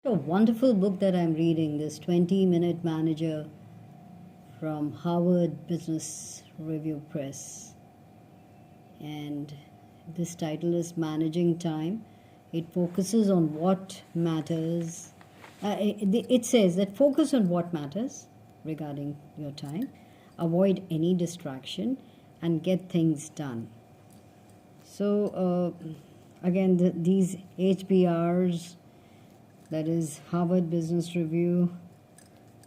A wonderful book that I'm reading, this 20-Minute Manager from Harvard Business Review Press. And this title is Managing Time. It focuses on what matters. It says that focus on what matters regarding your time, avoid any distraction, and get things done. So, again, these HBRs, that is Harvard Business Review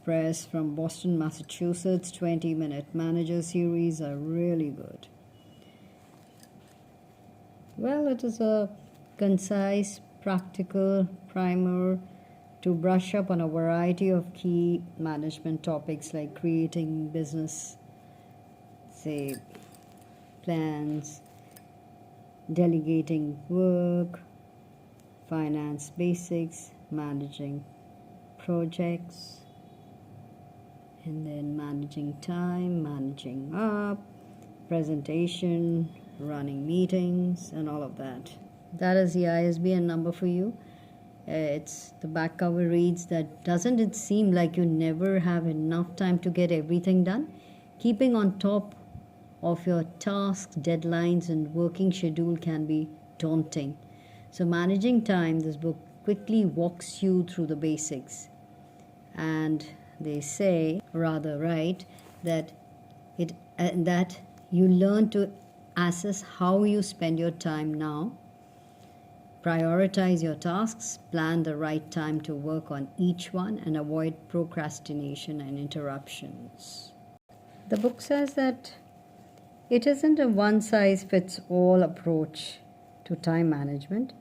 Press from Boston, Massachusetts, 20-Minute Manager series are really good. Well, it is a concise, practical primer to brush up on a variety of key management topics like creating business, say, plans, delegating work, finance basics, managing projects, and then managing time, managing up, presentation, running meetings, and all of that. That is the ISBN number for you. It's the back cover reads that doesn't it seem like you never have enough time to get everything done? Keeping on top of your tasks, deadlines, and working schedule can be daunting. So managing time, this book quickly walks you through the basics. And they say, rather right, that that you learn to assess how you spend your time now, prioritize your tasks, plan the right time to work on each one, and avoid procrastination and interruptions. The book says that it isn't a one-size-fits-all approach to time management.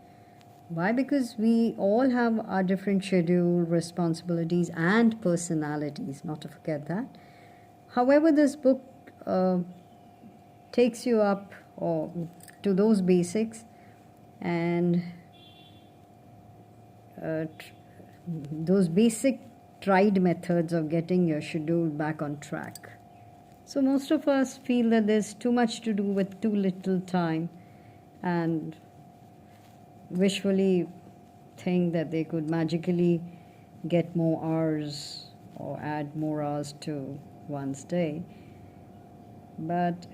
Why? Because we all have our different schedule, responsibilities, and personalities, not to forget that. However, this book takes you up to those basics and those basic tried methods of getting your schedule back on track. So most of us feel that there's too much to do with too little time and wishfully think that they could magically get more hours or add more hours to one's day. But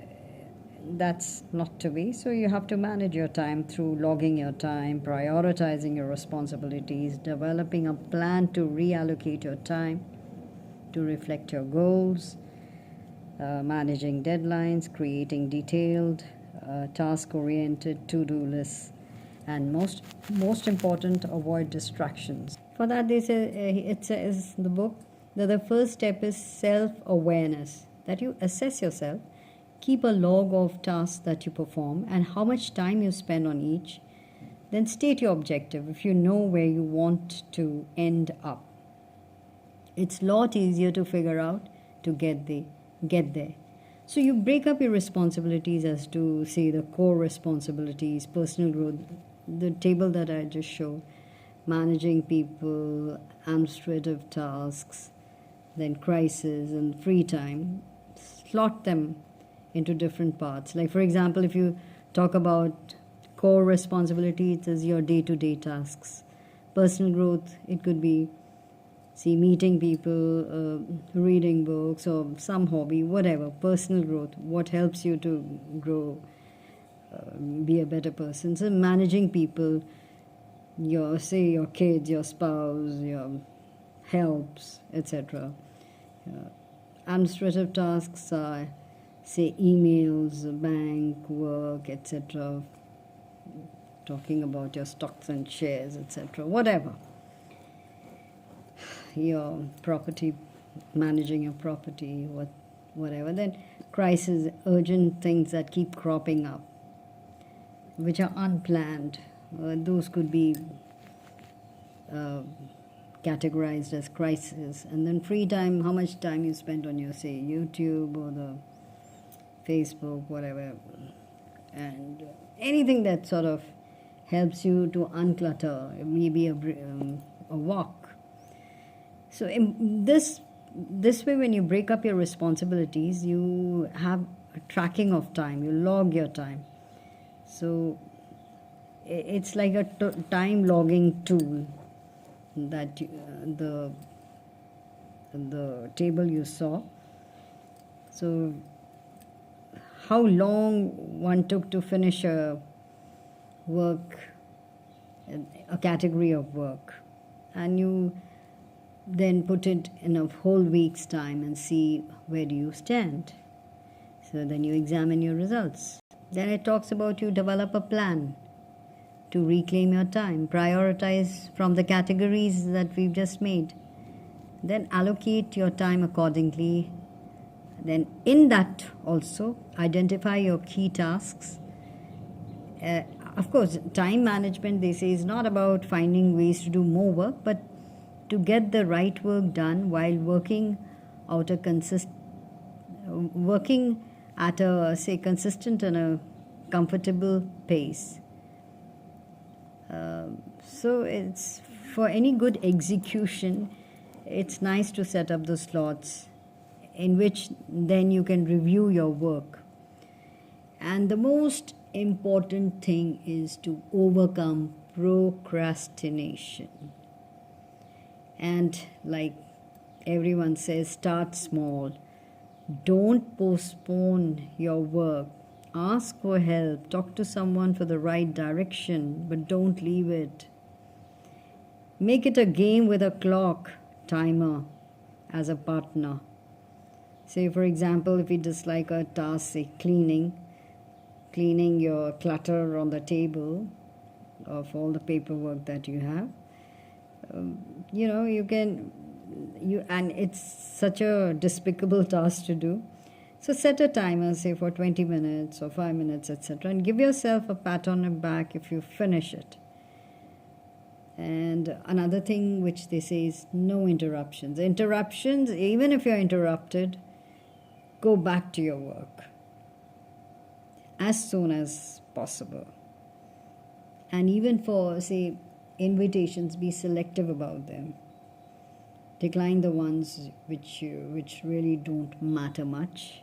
that's not to be. So you have to manage your time through logging your time, prioritizing your responsibilities, developing a plan to reallocate your time to reflect your goals, managing deadlines, creating detailed, task-oriented to-do lists, and most important, avoid distractions. For that, it says in the book that the first step is self-awareness, that you assess yourself, keep a log of tasks that you perform and how much time you spend on each, then state your objective if you know where you want to end up. It's a lot easier to figure out to get there. So you break up your responsibilities as to, say, the core responsibilities, personal growth, the table that I just showed, managing people, administrative tasks, then crisis and free time. Slot them into different parts. Like, for example, if you talk about core responsibility, it is your day-to-day tasks. Personal growth, it could be, see, meeting people, reading books, or some hobby, whatever. Personal growth, what helps you to grow, be a better person. So managing people, your kids, your spouse, your helps, etc. Administrative tasks are, say, emails, bank, work, etc. Talking about your stocks and shares, etc. Whatever. Your property, managing your property, whatever. Then crisis, urgent things that keep cropping up, which are unplanned. Those could be categorized as crisis. And then free time, how much time you spend on your, say, YouTube or the Facebook, whatever. And anything that sort of helps you to unclutter, maybe a walk. So in this way, when you break up your responsibilities, you have a tracking of time, you log your time. So it's like a time logging tool that the table you saw. So how long one took to finish a work, a category of work, and you then put it in a whole week's time and see where do you stand. So then you examine your results. Then it talks about you develop a plan to reclaim your time, prioritize from the categories that we've just made, then allocate your time accordingly. Then in that also identify your key tasks. Of course, time management, they say, is not about finding ways to do more work, but to get the right work done while working at a consistent and a comfortable pace. So it's for any good execution, it's nice to set up the slots in which then you can review your work. And the most important thing is to overcome procrastination. And like everyone says, start small. Don't postpone your work. Ask for help. Talk to someone for the right direction, but don't leave it. Make it a game with a clock, timer as a partner. Say, for example, if you dislike a task, say cleaning your clutter on the table of all the paperwork that you have, and it's such a despicable task to do. So set a timer, say for 20 minutes or 5 minutes, etc., and give yourself a pat on the back if you finish it. And another thing which they say is no interruptions. Interruptions, even if you're interrupted, go back to your work as soon as possible. And even for, say, invitations, be selective about them. Decline the ones which really don't matter much.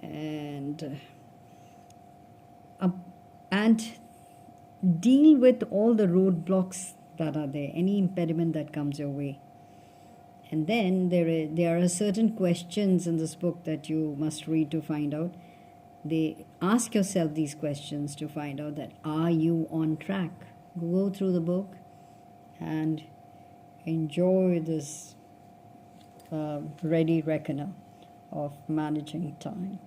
And deal with all the roadblocks that are there, any impediment that comes your way. And then there are certain questions in this book that you must read to find out. They ask yourself these questions to find out that are you on track? Go through the book and enjoy this ready reckoner of managing time.